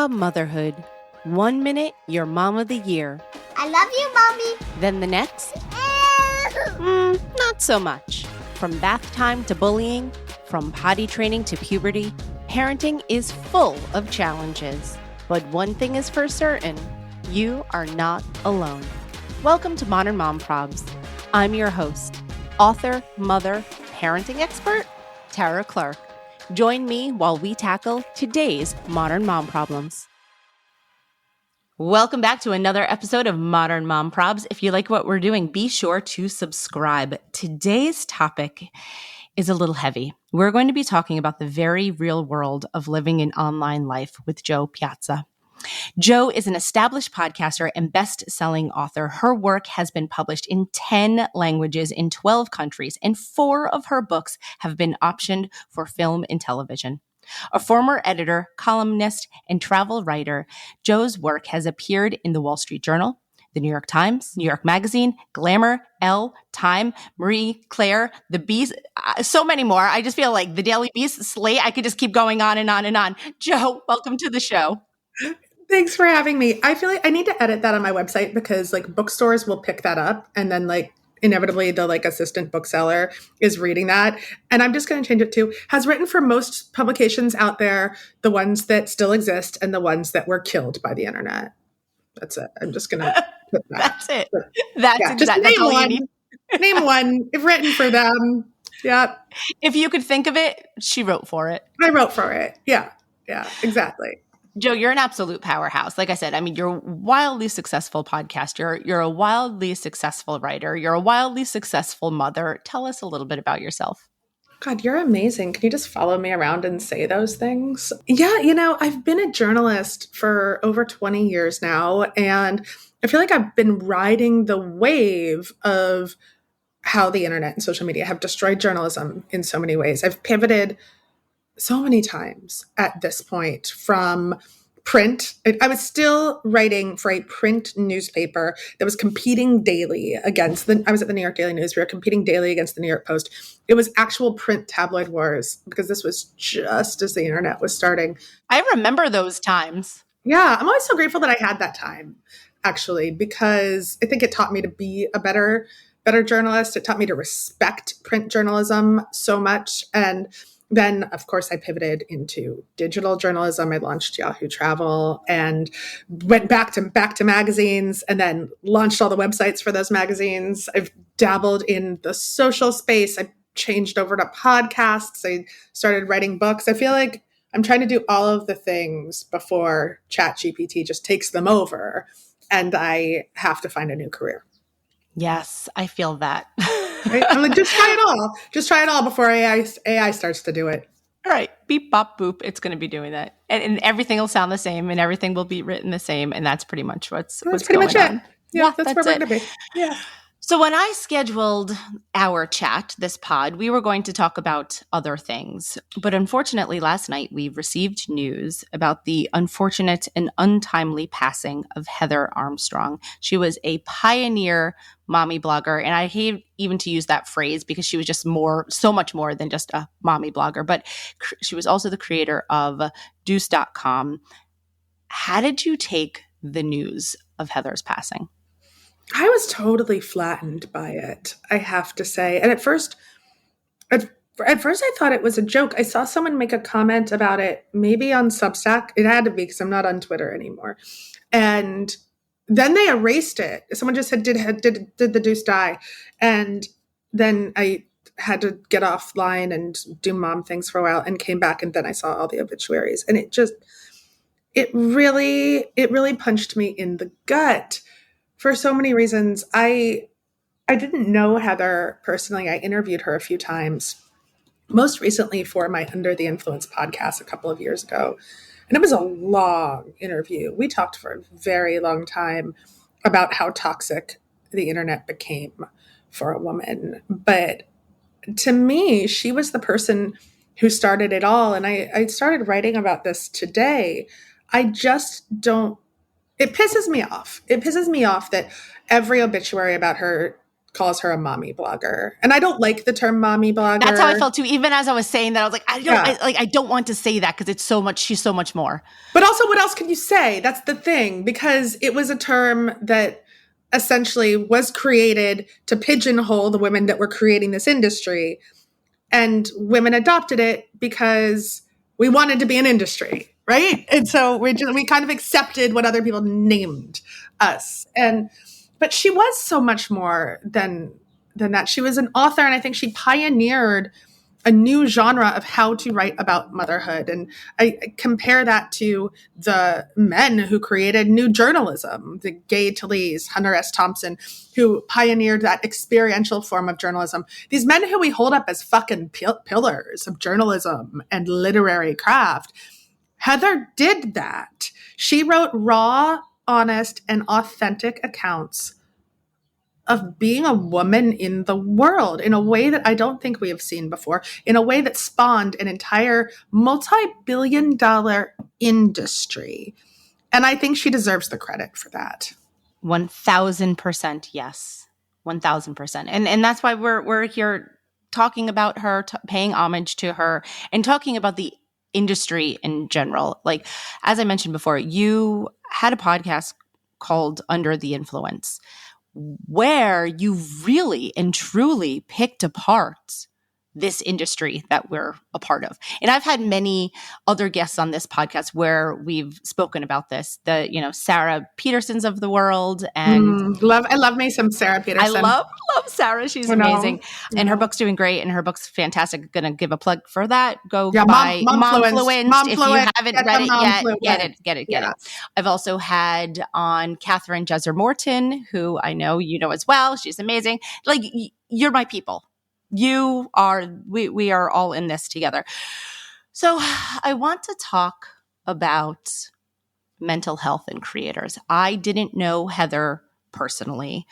Motherhood. 1 minute, you're mom of the year. I love you, Mommy. Then the next, not so much. From bath time to bullying, from potty training to puberty, parenting is full of challenges. But one thing is for certain, you are not alone. Welcome to Modern Mom Probs. I'm your host, author, mother, parenting expert, Tara Clark. Join me while we tackle today's modern mom problems. Welcome back to another episode of Modern Mom Probs. If you like what we're doing, be sure to subscribe. Today's topic is a little heavy. We're going to be talking about the very real world of living an online life with Jo Piazza. Jo is an established podcaster and best-selling author. Her work has been published in 10 languages in 12 countries, and 4 of her books have been optioned for film and television. A former editor, columnist, and travel writer, Jo's work has appeared in the Wall Street Journal, the New York Times, New York Magazine, Glamour, Elle, Time, Marie Claire, The Beast, so many more. I just feel like the Daily Beast, Slate, I could just keep going on and on and on. Jo, welcome to the show. Thanks for having me. I feel like I need to edit that on my website because bookstores will pick that up and then inevitably the assistant bookseller is reading that. And I'm just going to change it to has written for most publications out there, the ones that still exist and the ones that were killed by the internet. That's it. I'm just going to put that. That's it. That's exactly all you need. Name one. If written for them. Yeah. If you could think of it, she wrote for it. I wrote for it. Yeah. Yeah, exactly. Jo, you're an absolute powerhouse. Like I said, I mean, you're a wildly successful podcaster. You're a wildly successful writer. You're a wildly successful mother. Tell us a little bit about yourself. God, you're amazing. Can you just follow me around and say those things? Yeah, I've been a journalist for over 20 years now, and I feel like I've been riding the wave of how the internet and social media have destroyed journalism in so many ways. I've pivoted so many times at this point from print. I was still writing for a print newspaper that was competing daily against I was at the New York Daily News. We were competing daily against the New York Post. It was actual print tabloid wars because this was just as the internet was starting. I remember those times. Yeah, I'm always so grateful that I had that time, actually, because I think it taught me to be a better journalist. It taught me to respect print journalism so much. And then, of course, I pivoted into digital journalism. I launched Yahoo Travel and went back to magazines and then launched all the websites for those magazines. I've dabbled in the social space. I changed over to podcasts. I started writing books. I feel like I'm trying to do all of the things before ChatGPT just takes them over and I have to find a new career. Yes, I feel that. Right? I'm like, just try it all. Just try it all before AI starts to do it. All right. Beep, bop, boop. It's going to be doing that. And everything will sound the same and everything will be written the same. And that's pretty much what's pretty going much on. It. Yeah, that's where we're going to be. Yeah. So when I scheduled our chat, this pod, we were going to talk about other things. But unfortunately, last night we received news about the unfortunate and untimely passing of Heather Armstrong. She was a pioneer mommy blogger. And I hate even to use that phrase because she was just so much more than just a mommy blogger. But she was also the creator of Deuce.com. How did you take the news of Heather's passing? I was totally flattened by it, I have to say. And at first I thought it was a joke. I saw someone make a comment about it, maybe on Substack. It had to be because I'm not on Twitter anymore. And then they erased it. Someone just said, did the Deuce die? And then I had to get offline and do mom things for a while and came back. And then I saw all the obituaries. And it really punched me in the gut. For so many reasons. I didn't know Heather personally. I interviewed her a few times, most recently for my Under the Influence podcast a couple of years ago. And it was a long interview. We talked for a very long time about how toxic the internet became for a woman. But to me, she was the person who started it all. And I started writing about this today. It pisses me off. It pisses me off that every obituary about her calls her a mommy blogger. And I don't like the term mommy blogger. That's how I felt too. Even as I was saying that, I was like, Yeah. I don't want to say that because it's so much. She's so much more. But also, what else can you say? That's the thing, because it was a term that essentially was created to pigeonhole the women that were creating this industry. And women adopted it because we wanted to be an industry, right? And so we kind of accepted what other people named us. But she was so much more than that. She was an author, and I think she pioneered a new genre of how to write about motherhood. And I compare that to the men who created new journalism, the Gay Talese, Hunter S. Thompson, who pioneered that experiential form of journalism. These men who we hold up as fucking pillars of journalism and literary craft. Heather did that. She wrote raw, honest, and authentic accounts of being a woman in the world in a way that I don't think we have seen before, in a way that spawned an entire multi-billion-dollar industry. And I think she deserves the credit for that. 1,000% yes. 1,000%. And that's why we're here talking about her, paying homage to her, and talking about the industry in general. Like, as I mentioned before, you had a podcast called Under the Influence, where you really and truly picked apart this industry that we're a part of. And I've had many other guests on this podcast where we've spoken about this, Sarah Petersons of the world. And I love me some Sarah Peterson. I love Sarah. She's amazing. And her book's doing great, and her book's fantastic. Going to give a plug for that. Go buy Momfluenced. If you haven't read it yet, get it. I've also had on Catherine Jesser Morton, who I know you know as well. She's amazing. Like, you're my people. You are, we are all in this together. So I want to talk about mental health and creators. I didn't know Heather personally,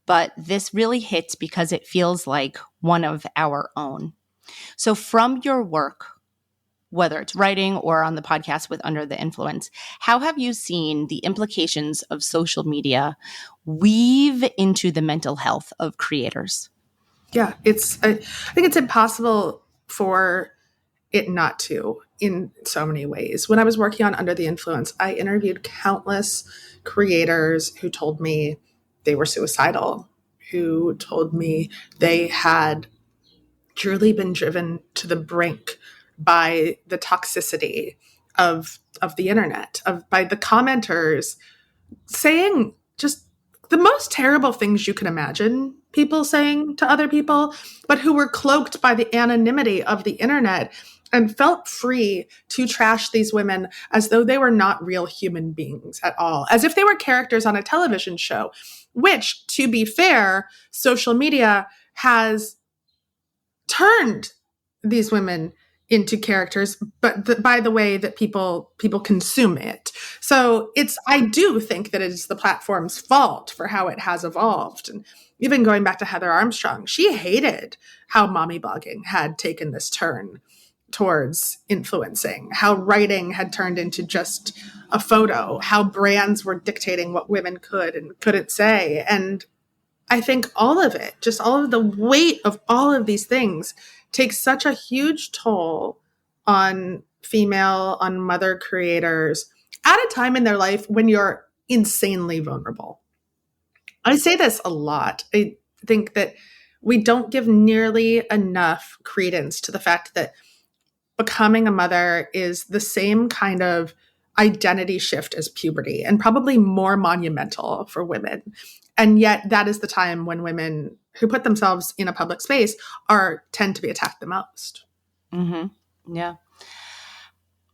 but this really hits because it feels like one of our own. So from your work, whether it's writing or on the podcast with Under the Influence, how have you seen the implications of social media weave into the mental health of creators? Yeah, I think it's impossible for it not to, in so many ways. When I was working on Under the Influence, I interviewed countless creators who told me they were suicidal, who told me they had truly been driven to the brink by the toxicity of the internet, by the commenters saying just the most terrible things you can imagine people saying to other people, but who were cloaked by the anonymity of the internet and felt free to trash these women as though they were not real human beings at all, as if they were characters on a television show, which, to be fair, social media has turned these women into characters, but by the way that people consume it. So I do think that it is the platform's fault for how it has evolved. And even going back to Heather Armstrong, she hated how mommy blogging had taken this turn towards influencing, how writing had turned into just a photo, how brands were dictating what women could and couldn't say. And I think all of it, just all of the weight of all of these things, takes such a huge toll on mother creators at a time in their life when you're insanely vulnerable. I say this a lot. I think that we don't give nearly enough credence to the fact that becoming a mother is the same kind of identity shift as puberty, and probably more monumental for women. And yet that is the time when women who put themselves in a public space tend to be attacked the most. Mm-hmm. Yeah.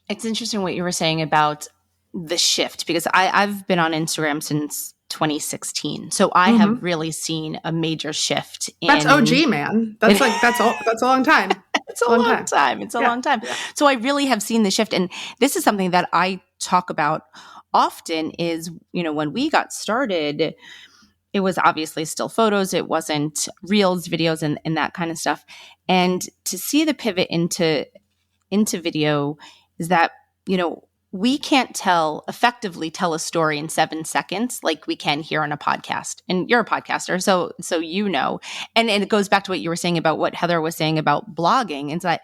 It's interesting what you were saying about the shift, because I've been on Instagram since 2016. So I have really seen a major shift. That's OG, man. That's a long time. It's a long time. It's a long time. Yeah. So I really have seen the shift. And this is something that I talk about often is, when we got started, it was obviously still photos. It wasn't reels, videos, and that kind of stuff. And to see the pivot into video is that, we can't effectively tell a story in 7 seconds like we can here on a podcast. And you're a podcaster, so you know. And it goes back to what you were saying about what Heather was saying about blogging. It's that,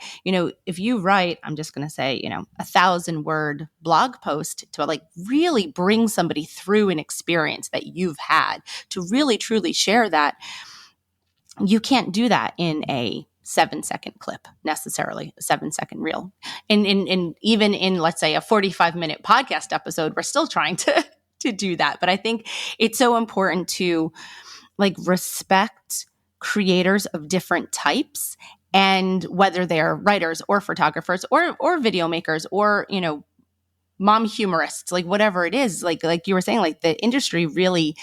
if you write, I'm just going to say, 1,000-word blog post to like really bring somebody through an experience that you've had, to really truly share that, you can't do that in a 7-second clip, necessarily a 7-second reel. And even in, let's say, a 45-minute podcast episode, we're still trying to do that. But I think it's so important to like respect creators of different types, and whether they're writers or photographers or video makers or, mom humorists, like whatever it is, like you were saying, like the industry really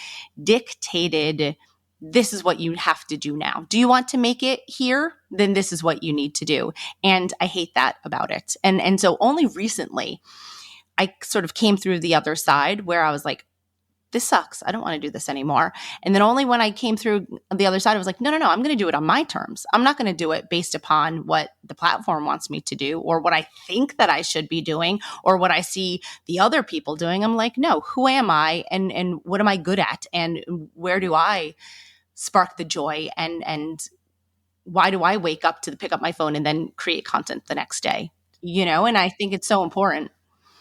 dictated, this is what you have to do now. Do you want to make it here? Then this is what you need to do. And I hate that about it. And so only recently I sort of came through the other side where I was like, this sucks. I don't want to do this anymore. And then only when I came through the other side, I was like, no, I'm going to do it on my terms. I'm not going to do it based upon what the platform wants me to do or what I think that I should be doing or what I see the other people doing. I'm like, no, who am I and what am I good at? And where do I spark the joy? And why do I wake up to pick up my phone and then create content the next day? And I think it's so important.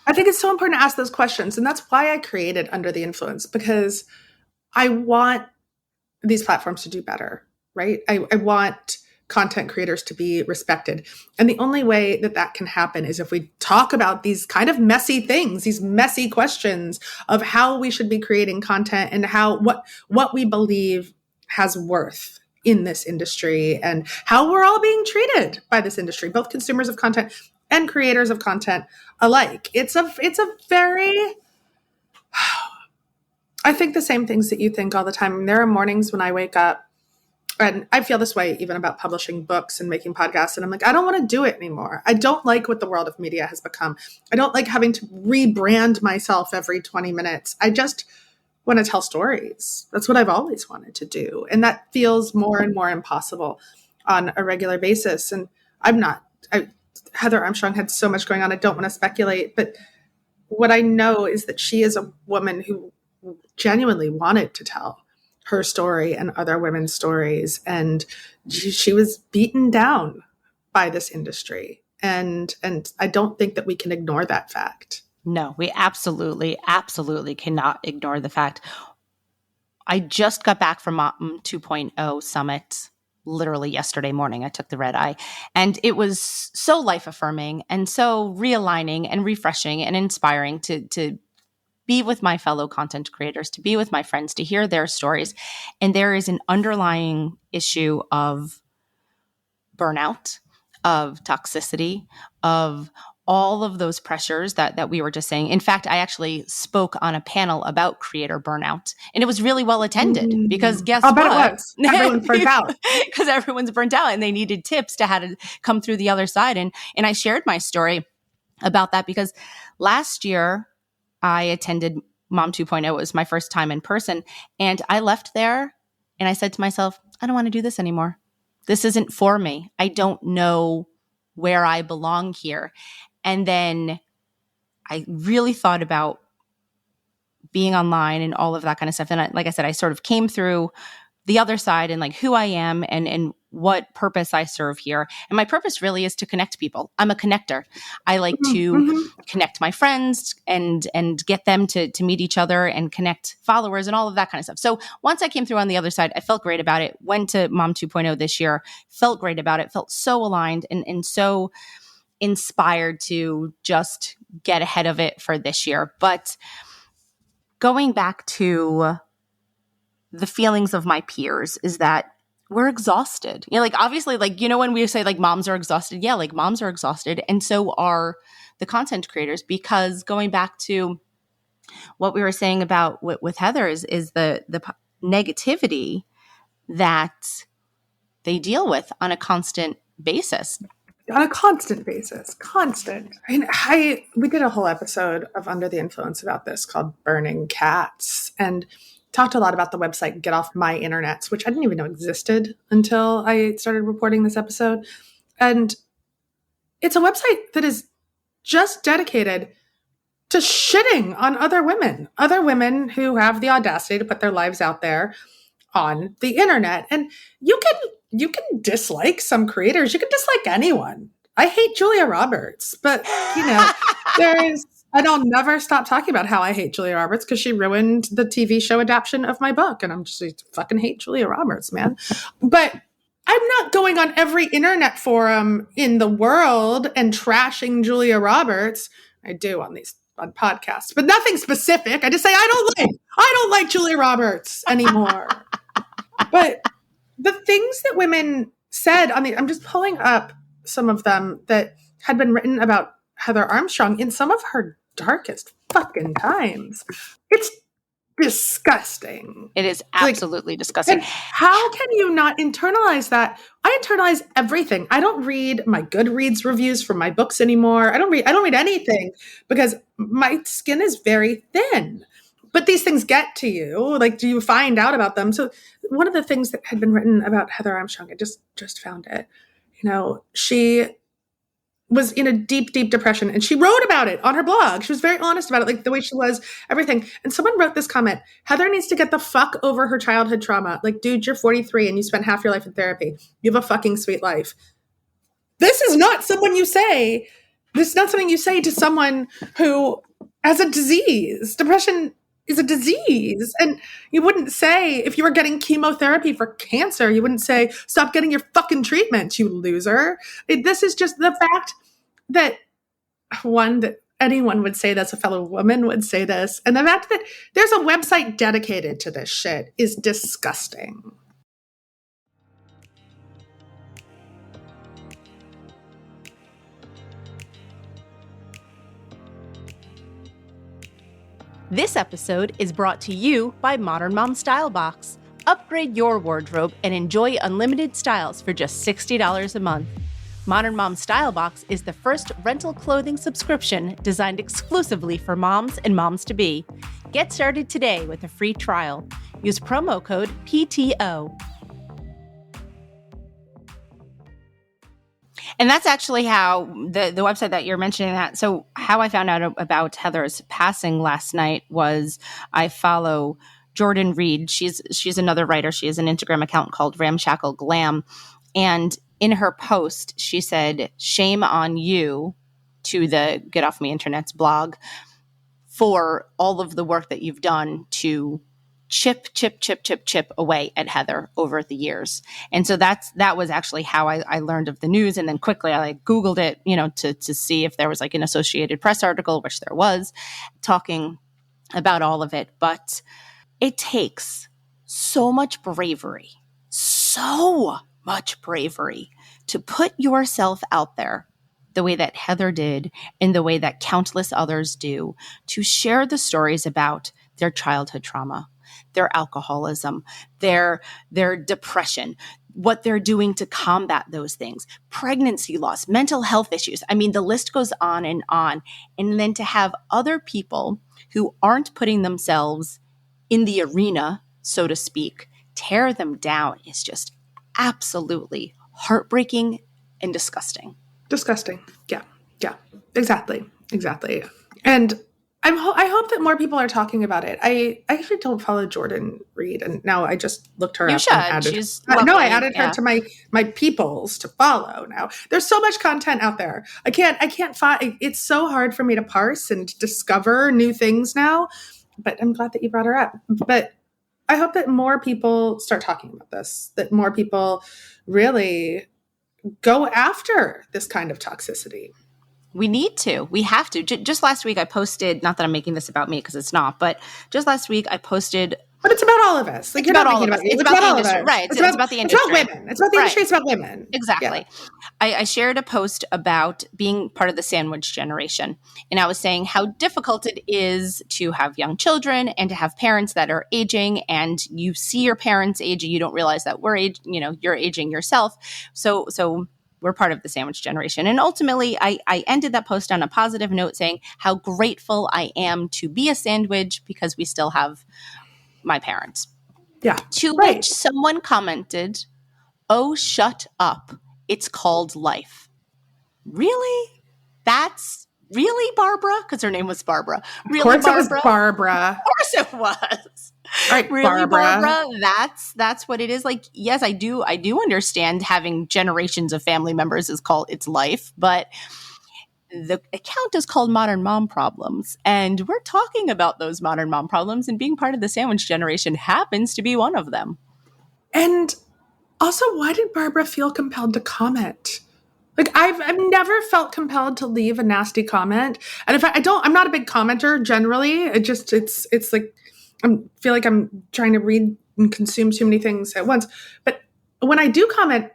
I think it's so important to ask those questions. And that's why I created Under the Influence, because I want these platforms to do better, right? I want content creators to be respected. And the only way that can happen is if we talk about these kind of messy things, these messy questions of how we should be creating content and what we believe has worth in this industry and how we're all being treated by this industry, both consumers of content and creators of content alike. It's a very, I think the same things that you think all the time. There are mornings when I wake up, and I feel this way even about publishing books and making podcasts, and I'm like, I don't want to do it anymore. I don't like what the world of media has become. I don't like having to rebrand myself every 20 minutes. I just want to tell stories. That's what I've always wanted to do. And that feels more and more impossible on a regular basis. And Heather Armstrong had so much going on. I don't want to speculate, but what I know is that she is a woman who genuinely wanted to tell her story and other women's stories. And she was beaten down by this industry. And I don't think that we can ignore that fact. No, we absolutely, absolutely cannot ignore the fact. I just got back from Mom 2.0 Summit literally yesterday morning. I took the red eye, and it was so life affirming and so realigning and refreshing and inspiring to be with my fellow content creators, to be with my friends, to hear their stories. And there is an underlying issue of burnout, of toxicity, of all of those pressures that we were just saying. In fact, I actually spoke on a panel about creator burnout, and it was really well attended because guess what? I'll bet it was. Everyone's burnt out. Because everyone's burnt out and they needed tips to how to come through the other side. And I shared my story about that because last year I attended Mom 2.0. It was my first time in person. And I left there and I said to myself, I don't want to do this anymore. This isn't for me. I don't know where I belong here. And then I really thought about being online and all of that kind of stuff. And like I said, I sort of came through the other side and like who I am and what purpose I serve here. And my purpose really is to connect people. I'm a connector. I like to connect my friends and get them to meet each other and connect followers and all of that kind of stuff. So once I came through on the other side, I felt great about it. Went to Mom 2.0 this year, felt great about it, felt so aligned and so inspired to just get ahead of it for this year. But going back to the feelings of my peers is that we're exhausted. Like obviously, like, when we say like moms are exhausted, yeah, like moms are exhausted. And so are the content creators, because going back to what we were saying about with Heather is the negativity that they deal with on a constant basis. On a constant basis. Constant. I mean, we did a whole episode of Under the Influence about this called Burning Cats, and talked a lot about the website Get Off My Internets, which I didn't even know existed until I started reporting this episode. And it's a website that is just dedicated to shitting on other women who have the audacity to put their lives out there on the internet. And you can dislike some creators. You can dislike anyone. I hate Julia Roberts, but and I'll never stop talking about how I hate Julia Roberts because she ruined the TV show adaptation of my book. And I'm just fucking hate Julia Roberts, man. But I'm not going on every internet forum in the world and trashing Julia Roberts. I do on podcasts, but nothing specific. I just say I don't like Julia Roberts anymore. But the things that women said I'm just pulling up some of them that had been written about Heather Armstrong in some of her darkest fucking times. It's disgusting. It is absolutely disgusting. How can you not internalize that? I internalize everything. I don't read my Goodreads reviews for my books anymore. I don't read anything because my skin is very thin. But these things get to you. Like, do you find out about them? So one of the things that had been written about Heather Armstrong, I just found it. She was in a deep, deep depression, and she wrote about it on her blog. She was very honest about it, like the way she was, everything. And someone wrote this comment: Heather needs to get the fuck over her childhood trauma. Like, dude, you're 43 and you spent half your life in therapy. You have a fucking sweet life. This is not something you say to someone who has a disease. Depression is a disease. And you wouldn't say, if you were getting chemotherapy for cancer, you wouldn't say, stop getting your fucking treatment, you loser. This is just the fact that anyone would say this, a fellow woman would say this. And the fact that there's a website dedicated to this shit is disgusting. This episode is brought to you by Modern Mom Style Box. Upgrade your wardrobe and enjoy unlimited styles for just $60 a month. Modern Mom Style Box is the first rental clothing subscription designed exclusively for moms and moms-to-be. Get started today with a free trial. Use promo code PTO. And that's actually how the website that you're mentioning that. So how I found out about Heather's passing last night was I follow Jordan Reed. She's another writer. She has an Instagram account called Ramshackle Glam. And in her post, she said, shame on you, to the Get Off Me Internet's blog, for all of the work that you've done to chip away at Heather over the years. And so that was actually how I learned of the news. And then quickly I Googled it, to see if there was an Associated Press article, which there was, talking about all of it. But it takes so much bravery to put yourself out there the way that Heather did and the way that countless others do, to share the stories about their childhood trauma, their alcoholism, their depression, what they're doing to combat those things, pregnancy loss, mental health issues. I mean, the list goes on. And then to have other people who aren't putting themselves in the arena, so to speak, tear them down is just absolutely heartbreaking and disgusting. Disgusting. Yeah. Exactly. And I hope that more people are talking about it. I actually don't follow Jordan Reed, and now I just looked her up. You should. I added her to my peoples to follow. Now there's so much content out there. I can't find. It's so hard for me to parse and discover new things now. But I'm glad that you brought her up. But I hope that more people start talking about this. That more people really go after this kind of toxicity. We need to. We have to. Just last week I posted, not that I'm making this about me because it's not, but just last week I posted. But it's about all of us. It's about all of us. It's about the industry. Right. It's about the industry. It's about women. It's about the industry. It's about women. Exactly. Yeah. I shared a post about being part of the sandwich generation. And I was saying how difficult it is to have young children and to have parents that are aging, and you see your parents aging. You don't realize that you're aging yourself. So we're part of the sandwich generation. And ultimately, I ended that post on a positive note saying how grateful I am to be a sandwich because we still have my parents. Yeah. To which someone commented, "Oh, shut up. It's called life." Really? That's Really, Barbara? Because her name was Barbara. Of Really, course it was Barbara? Barbara. Of course it was. All right, Really, Barbara. Barbara? That's what it is. Like, yes, I do understand having generations of family members is called it's life, but the account is called Modern Mom Problems. And we're talking about those modern mom problems, and being part of the sandwich generation happens to be one of them. And also, why did Barbara feel compelled to comment? Like I've never felt compelled to leave a nasty comment. And in fact, I'm not a big commenter generally. It's like I feel like I'm trying to read and consume too many things at once. But when I do comment,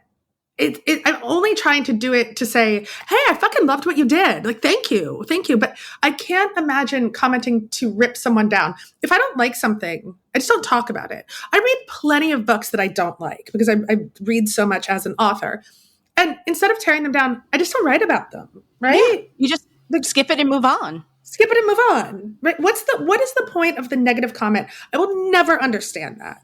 I'm only trying to do it to say, hey, I fucking loved what you did. Like, thank you. Thank you. But I can't imagine commenting to rip someone down. If I don't like something, I just don't talk about it. I read plenty of books that I don't like because I read so much as an author. And instead of tearing them down, I just don't write about them, right? Yeah, you just skip it and move on. Skip it and move on. Right? What is the point of the negative comment? I will never understand that.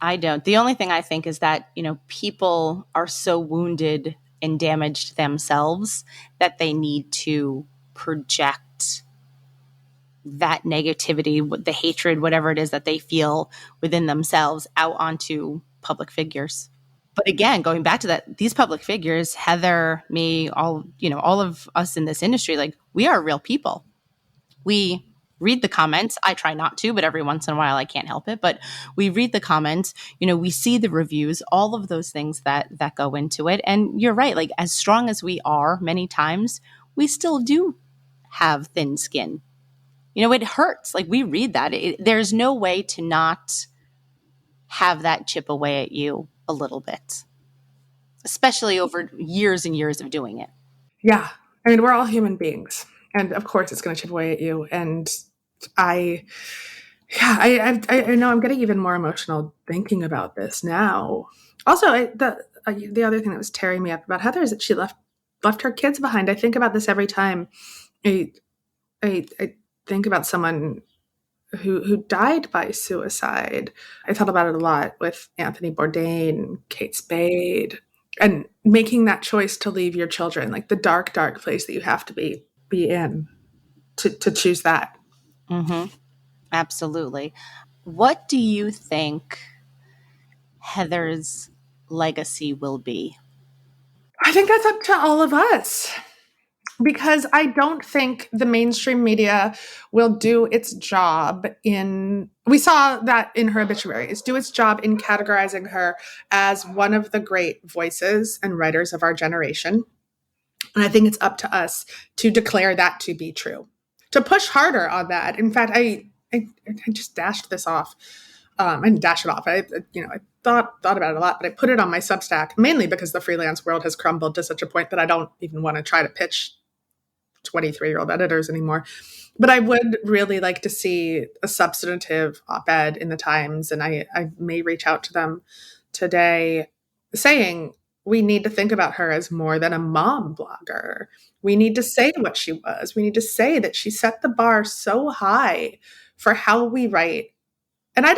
I don't. The only thing I think is that, people are so wounded and damaged themselves that they need to project that negativity, the hatred, whatever it is that they feel within themselves out onto public figures. But again, going back to that, these public figures, Heather, me, all of us in this industry, like, we are real people. We read the comments. I try not to, but every once in a while I can't help it. But we read the comments, we see the reviews, all of those things that go into it. And you're right, like, as strong as we are many times, we still do have thin skin. It hurts. Like, we read that. There's no way to not have that chip away at you a little bit, especially over years and years of doing it. Yeah. I mean, we're all human beings. And of course it's going to chip away at you. And I know I'm getting even more emotional thinking about this now. Also, the other thing that was tearing me up about Heather is that she left her kids behind. I think about this every time. I think about someone who died by suicide. I thought about it a lot with Anthony Bourdain, Kate Spade, and making that choice to leave your children, like the dark, dark place that you have to be in to choose that. Mm-hmm. Absolutely. What do you think Heather's legacy will be? I think that's up to all of us, because I don't think the mainstream media will do its job we saw that in her obituaries, do its job in categorizing her as one of the great voices and writers of our generation. And I think it's up to us to declare that to be true, to push harder on that. In fact, I just dashed this off. I didn't dash it off. I thought about it a lot, but I put it on my Substack mainly because the freelance world has crumbled to such a point that I don't even want to try to pitch 23-year-old editors anymore. But I would really like to see a substantive op-ed in the Times, and I may reach out to them today saying, we need to think about her as more than a mom blogger. We need to say what she was. We need to say that she set the bar so high for how we write. And I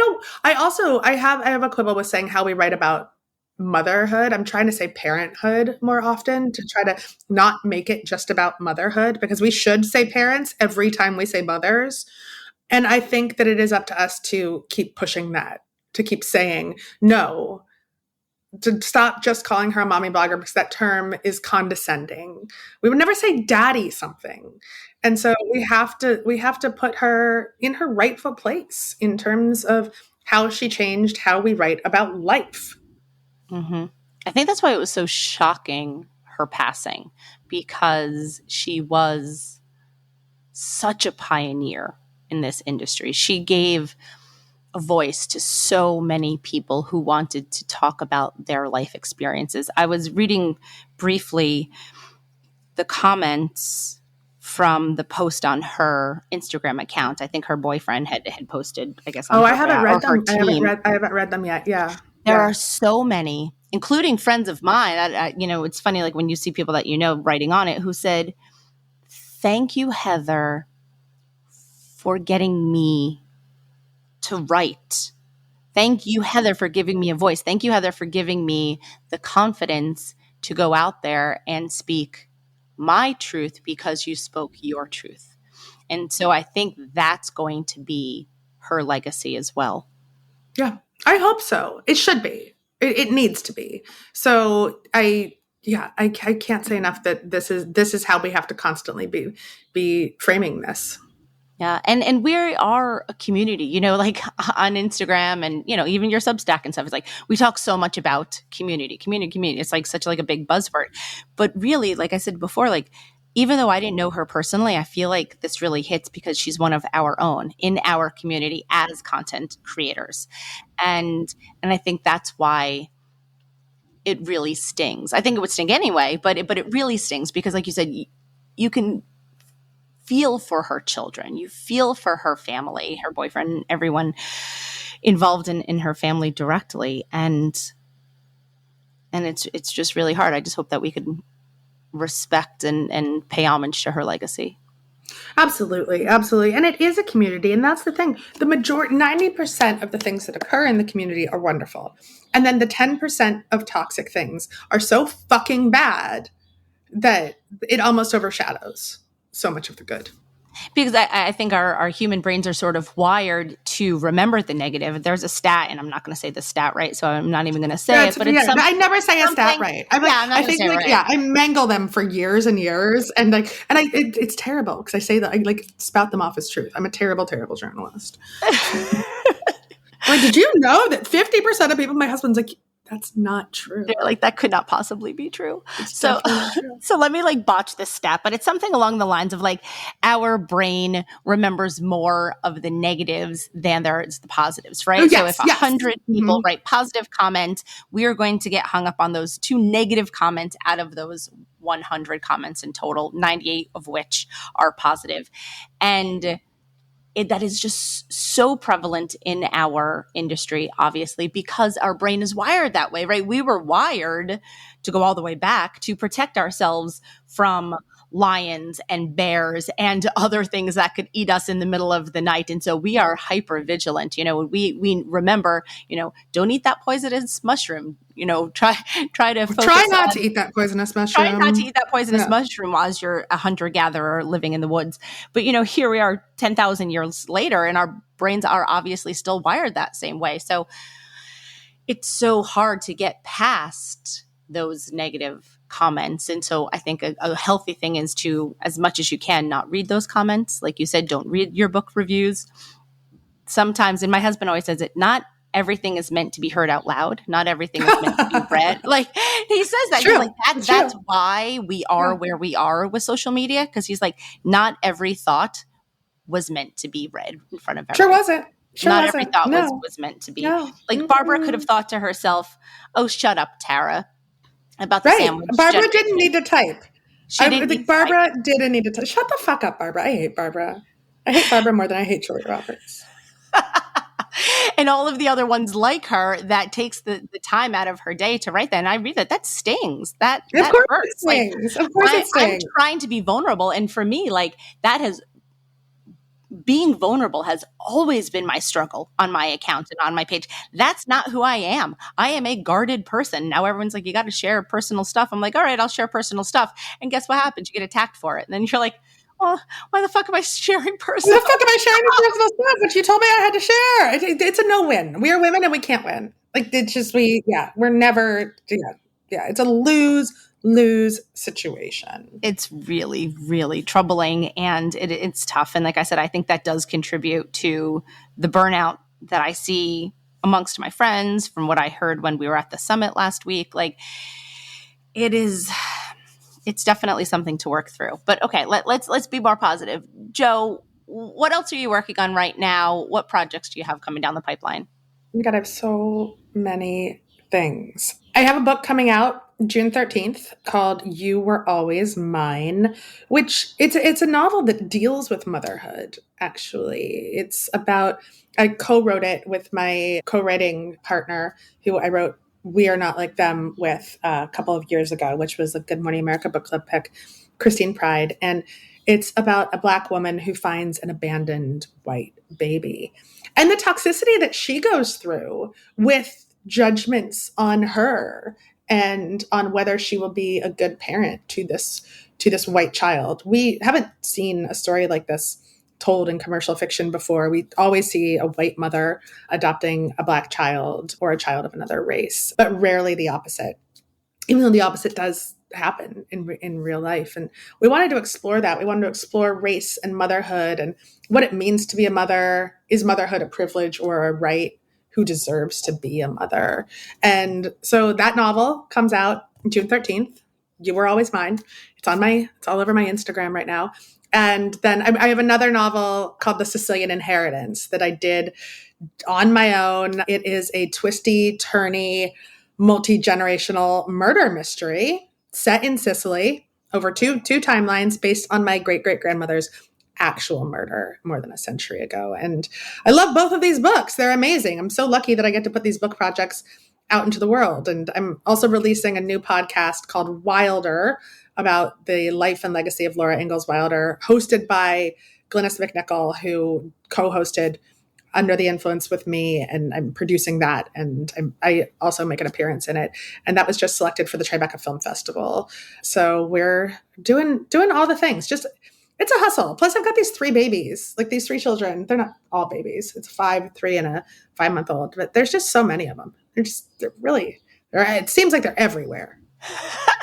have a quibble with saying how we write about motherhood. I'm trying to say parenthood more often, to try to not make it just about motherhood, because we should say parents every time we say mothers. And I think that it is up to us to keep pushing that, to keep saying no, to stop just calling her a mommy blogger, because that term is condescending. We would never say daddy something. And so we have to put her in her rightful place in terms of how she changed how we write about life. Mm-hmm. I think that's why it was so shocking, her passing, because she was such a pioneer in this industry. She gave a voice to so many people who wanted to talk about their life experiences. I was reading briefly the comments from the post on her Instagram account. I think her boyfriend had posted, I guess, on I haven't read them. Team. I haven't read them yet. Yeah. There are so many, including friends of mine. It's funny, like, when you see people that writing on it, who said, "Thank you, Heather, for getting me to write. Thank you, Heather, for giving me a voice. Thank you, Heather, for giving me the confidence to go out there and speak my truth because you spoke your truth. And so I think that's going to be her legacy as well. Yeah, I hope so. It should be. It needs to be. So I can't say enough that this is how we have to constantly be framing this. Yeah. And we are a community, you know, like on Instagram and, you know, even your Substack and stuff. It's like we talk so much about community. It's like such like a big buzzword. But really, like I said before, like even though I didn't know her personally, I feel like this really hits because she's one of our own in our community as content creators. And I think that's why it really stings. I think it would sting anyway, but it really stings because like you said, you can feel for her children. You feel for her family, her boyfriend, everyone involved in her family directly. And it's just really hard. I just hope that we could respect and pay homage to her legacy. Absolutely, absolutely. And it is a community. And that's the thing. The majority, 90% of the things that occur in the community are wonderful. And then the 10% of toxic things are so fucking bad that it almost overshadows so much of the good. Because I think our human brains are sort of wired to remember the negative. There's a stat, and I'm not going to say the stat right, so I'm not even going to say it. But it's I never say a stat right. I mangle them for years and years, and it's terrible because I say that I like spout them off as truth. I'm a terrible, terrible journalist. Like, did you know that 50% of people? My husband's like, that's not true. They're like, that could not possibly be true. So let me like botch this stat, but it's something along the lines of like our brain remembers more of the negatives than there's the positives, right? Oh, yes, so if 100 people write positive comment, we are going to get hung up on those 2 negative comments out of those 100 comments in total, 98 of which are positive. And that is just so prevalent in our industry, obviously, because our brain is wired that way, right? We were wired to go all the way back to protect ourselves from lions and bears and other things that could eat us in the middle of the night. And so we are hyper vigilant. You know, we remember, you know, don't eat that poisonous mushroom. You know, try to focus try not to eat that poisonous mushroom. Try not to eat that poisonous mushroom as you're a hunter-gatherer living in the woods. But, you know, here we are 10,000 years later, and our brains are obviously still wired that same way. So it's so hard to get past those negative comments. And so I think a healthy thing is to, as much as you can, not read those comments. Like you said, don't read your book reviews. Sometimes, and my husband always says it, not everything is meant to be heard out loud. Not everything is meant to be read. Like he says that. He's like, that's why we are where we are with social media. Because he's like, not every thought was meant to be read in front of everyone. Sure wasn't. Not every thought was meant to be. No. Like Barbara could have thought to herself, oh, shut up, Tara, about the sandwich. Barbara didn't need to type. Barbara didn't need to type. Shut the fuck up, Barbara. I hate Barbara. I hate Barbara more than I hate Julia Roberts. And all of the other ones like her that takes the time out of her day to write that. And I read that stings. That hurts. Stings. Of course it stings. I'm trying to be vulnerable. And for me, like being vulnerable has always been my struggle on my account and on my page. That's not who I am. I am a guarded person. Now everyone's like, you got to share personal stuff. I'm like, all right, I'll share personal stuff. And guess what happens? You get attacked for it. And then you're like, oh, why the fuck am I sharing personal stuff? Why the fuck am I sharing personal stuff? But you told me I had to share. It's a no-win. We are women and we can't win. Like, it's just, we're never, it's a lose situation. It's really, really troubling, and it's tough. And like I said, I think that does contribute to the burnout that I see amongst my friends from what I heard when we were at the summit last week. Like, it's definitely something to work through. But okay, let's be more positive. Joe, what else are you working on right now? What projects do you have coming down the pipeline? Oh my God, I have so many things. I have a book coming out June 13th called You Were Always Mine, which it's a novel that deals with motherhood, actually. It's about, I co-wrote it with my co-writing partner who I wrote We Are Not Like Them with a couple of years ago, which was a Good Morning America book club pick, Christine Pride. And it's about a Black woman who finds an abandoned white baby and the toxicity that she goes through with judgments on her and on whether she will be a good parent to this to this white child. We haven't seen a story like this told in commercial fiction before. We always see a white mother adopting a Black child or a child of another race, but rarely the opposite, even though the opposite does happen in real life. And we wanted to explore that. We wanted to explore race and motherhood and what it means to be a mother. Is motherhood a privilege or a right? Who deserves to be a mother? And so that novel comes out June 13th. You Were Always Mine. It's all over my Instagram right now. And then I have another novel called The Sicilian Inheritance that I did on my own. It is a twisty, turny, multi-generational murder mystery set in Sicily over two timelines based on my great-great-grandmother's actual murder more than a century ago. And I love both of these books. They're amazing. I'm so lucky that I get to put these book projects out into the world. And I'm also releasing a new podcast called Wilder about the life and legacy of Laura Ingalls Wilder, hosted by Glynis McNichol, who co-hosted Under the Influence with me, and I'm producing that, and I also make an appearance in it, and that was just selected for the Tribeca Film Festival. So we're doing all the things. Just it's a hustle. Plus, I've got these 3 babies, like these 3 children. They're not all babies. It's 5, 3, and a 5-month-old. But there's just so many of them. It seems like they're everywhere.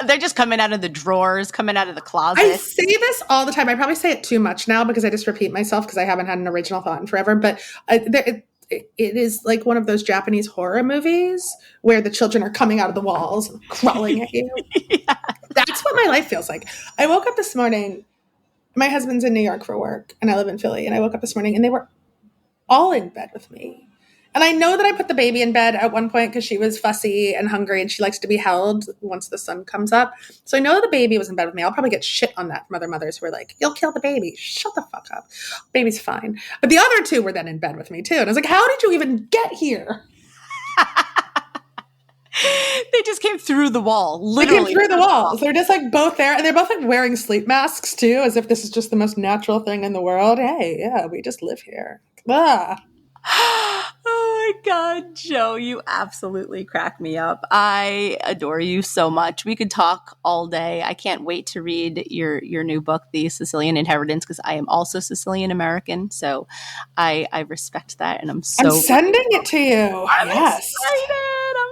They're just coming out of the drawers, coming out of the closet. I say this all the time. I probably say it too much now because I just repeat myself because I haven't had an original thought in forever. But it is like one of those Japanese horror movies where the children are coming out of the walls and crawling at you. Yeah. That's what my life feels like. I woke up this morning. My husband's in New York for work, and I live in Philly. And I woke up this morning, and they were all in bed with me. And I know that I put the baby in bed at one point because she was fussy and hungry and she likes to be held once the sun comes up. So I know the baby was in bed with me. I'll probably get shit on that from other mothers who are like, you'll kill the baby. Shut the fuck up. Baby's fine. But the other 2 were then in bed with me too. And I was like, how did you even get here? They just came through the wall, literally. They came through the walls. They're just like both there. And they're both like wearing sleep masks too, as if this is just the most natural thing in the world. Hey, yeah, we just live here. Ah. Oh my God, Joe, you absolutely crack me up. I adore you so much. We could talk all day. I can't wait to read your new book, The Sicilian Inheritance, because I am also Sicilian American. So I respect that. And I'm sending it to you. I'm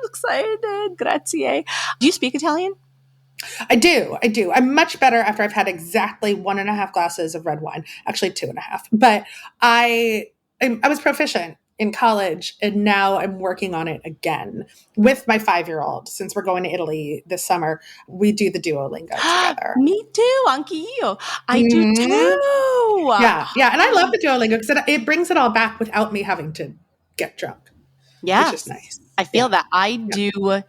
excited. Grazie. Do you speak Italian? I do. I'm much better after I've had exactly 1.5 glasses of red wine. Actually, 2.5. But I was proficient in college, and now I'm working on it again with my 5-year-old. Since we're going to Italy this summer, we do the Duolingo together. Me too, Anch'io. I do too. Yeah. And I love the Duolingo because it brings it all back without me having to get drunk. Yeah. Which is nice. I feel that. I do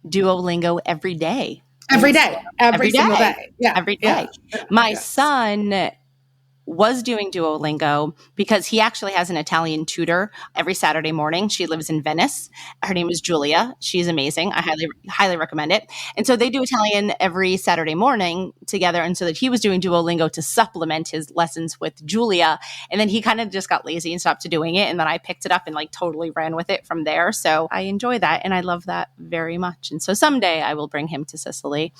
Duolingo every day. Every single day. Yeah. Every day. Yeah. My son was doing Duolingo because he actually has an Italian tutor every Saturday morning. She lives in Venice. Her name is Julia. She's amazing. I highly recommend it. And so they do Italian every Saturday morning together. And so that he was doing Duolingo to supplement his lessons with Julia. And then he kind of just got lazy and stopped doing it. And then I picked it up and like totally ran with it from there. So I enjoy that. And I love that very much. And so someday I will bring him to Sicily.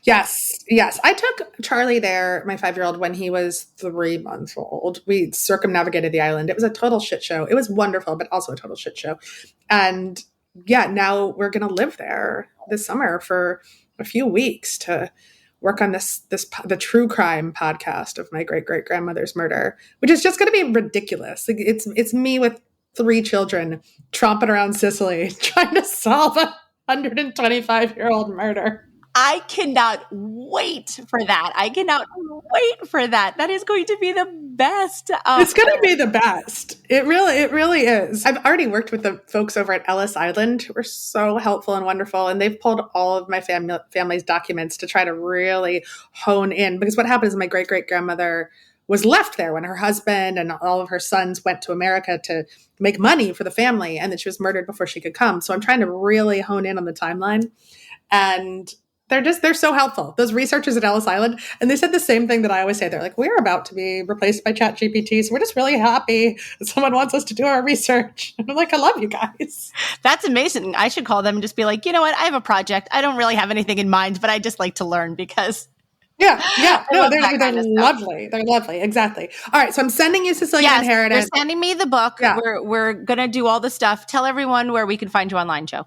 Yes. I took Charlie there, my 5-year-old, when he was 3 months old. We circumnavigated the island. It was a total shit show. It was wonderful, but also a total shit show. And yeah, now we're going to live there this summer for a few weeks to work on the true crime podcast of my great-great-grandmother's murder, which is just going to be ridiculous. Like, it's me with 3 children tromping around Sicily trying to solve a 125-year-old murder. I cannot wait for that. That is going to be the best. It's going to be the best. It really is. I've already worked with the folks over at Ellis Island who were so helpful and wonderful. And they've pulled all of my family's documents to try to really hone in. Because what happened is my great-great-grandmother was left there when her husband and all of her sons went to America to make money for the family. And then she was murdered before she could come. So I'm trying to really hone in on the timeline. And they're so helpful. Those researchers at Ellis Island, and they said the same thing that I always say. They're like, we're about to be replaced by ChatGPT, so we're just really happy that someone wants us to do our research. And I'm like, I love you guys. That's amazing. I should call them and just be like, you know what? I have a project. I don't really have anything in mind, but I just like to learn because Yeah. No, love they're that kind of stuff. lovely. They're lovely. Exactly. All right. So I'm sending you Sicilian Inheritance. You're sending me the book. Yeah. We're going to do all the stuff. Tell everyone where we can find you online, Joe.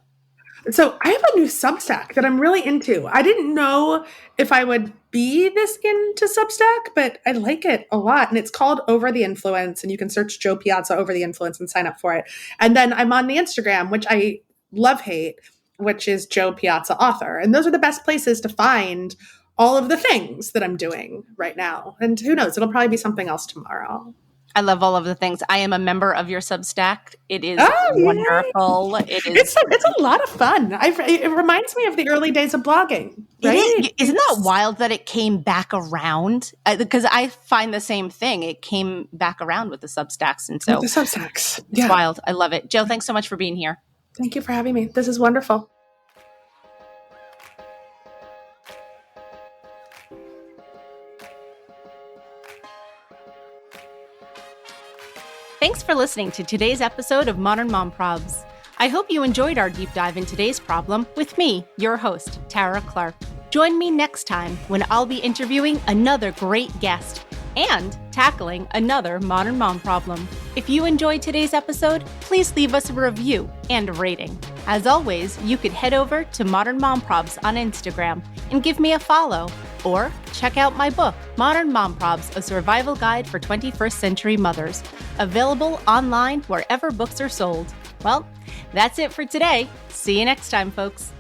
So I have a new Substack that I'm really into. I didn't know if I would be this into Substack, but I like it a lot. And it's called Over the Influence. And you can search Joe Piazza Over the Influence and sign up for it. And then I'm on the Instagram, which I love hate, which is Joe Piazza Author. And those are the best places to find all of the things that I'm doing right now. And who knows, it'll probably be something else tomorrow. I love all of the things. I am a member of your Substack. It is wonderful. It's a lot of fun. It reminds me of the early days of blogging. Right? Isn't that wild that it came back around? Because I find the same thing. It came back around with the Substacks. And so with the Substacks. It's wild. I love it. Joe, thanks so much for being here. Thank you for having me. This is wonderful. Thanks for listening to today's episode of Modern Mom Probs. I hope you enjoyed our deep dive in today's problem with me, your host, Tara Clark. Join me next time when I'll be interviewing another great guest and tackling another modern mom problem. If you enjoyed today's episode, please leave us a review and a rating. As always, you could head over to Modern Mom Probs on Instagram and give me a follow. Or check out my book, Modern Mom Probs, A Survival Guide for 21st Century Mothers, available online wherever books are sold. Well, that's it for today. See you next time, folks.